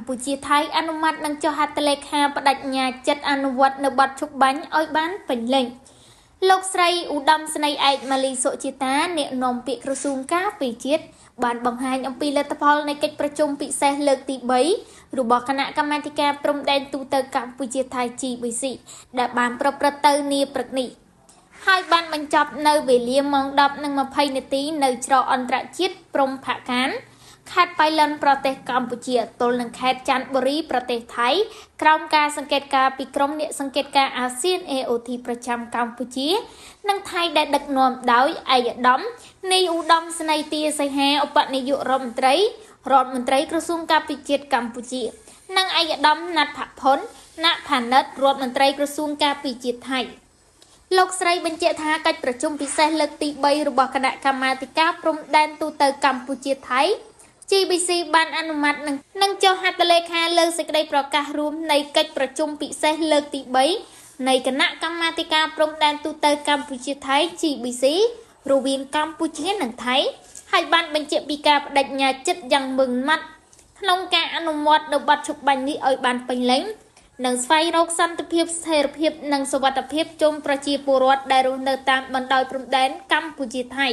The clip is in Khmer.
ពុជាថៃអនុម័តនឹងចុះហត្ថលេខាបដិញ្ញាចិត្តអនុវត្តនៅបទឈប់បាញ់ឲ្យបានពេញលេញលោកស្រីឧត្តមស្នេហ៍ឯកម៉ាលីសុជាតាអ្នកនាំពាក្យក្រសួងការពារជាតិបានបង្ហាញអំពីលទ្ធផលនៃកិច្ចប្រជុំពិសេសលើកទី3របស់គណៈកម្មាធិការព្រំដែនទូទៅកម្ពុជាថៃ GBC ដែលបានប្រព្រឹត្តទៅនាព្រឹកនេះហើយបានបញ្ចប់នៅវេលាម៉ោង 10:20 នាទីនៅច្រកអន្តរជាតិព្រំផាកានខេត្តបៃលិនប្រទេសកម្ពុជាទល់នឹងខេត្តចន្ទបុរីប្រទេសថៃក្រោមការសង្កេតការណ៍ពីក្រុមអ្នកសង្កេតការណ៍អាស៊ាន AOT ប្រចាំកម្ពុជានិងថៃដែលដឹកនាំដោយឯកឧត្តមនាយឧត្តមស្នេហ៍ទាសីហាឧបនាយករដ្ឋមន្ត្រីក្រសួងការពារជាតិកម្ពុជានិងឯកឧត្តមណាត់ផុនណផានិតរដ្ឋមន្ត្រីក្រសួងការពារជាតិថៃលោកស្រីបញ្ជាក់ថាកិច្ចប្រជុំពិសេសលើកទី3របស់គណៈកម្មាធិការព្រំដែនទូទៅកម្ពុជាថៃ GBC បានអនុម័តនឹងចុះហត្ថលេខាលើសេចក្តីប្រកាសរួមនៃកិច្ចប្រជុំពិសេសលើកទី3នៃគណៈកម្មាធិការព្រំដែនទូទៅកម្ពុជាថៃ GBC រវាងកម្ពុជានិងថៃហើយបានបញ្ជាក់ពីការបដិញ្ញាចិត្តយ៉ាងម៉ឺងម៉ាត់ក្នុងការអនុវត្តនៅបទឈប់បាញ់នេះឲ្យបានពេញលេញនិងស្វែងរកសន្តិភាពស្ថិរភាពនិងសុវត្ថិភាពជុំប្រជាពលរដ្ឋដែលរស់នៅតាមបណ្ដោយព្រំដែនកម្ពុជាថៃ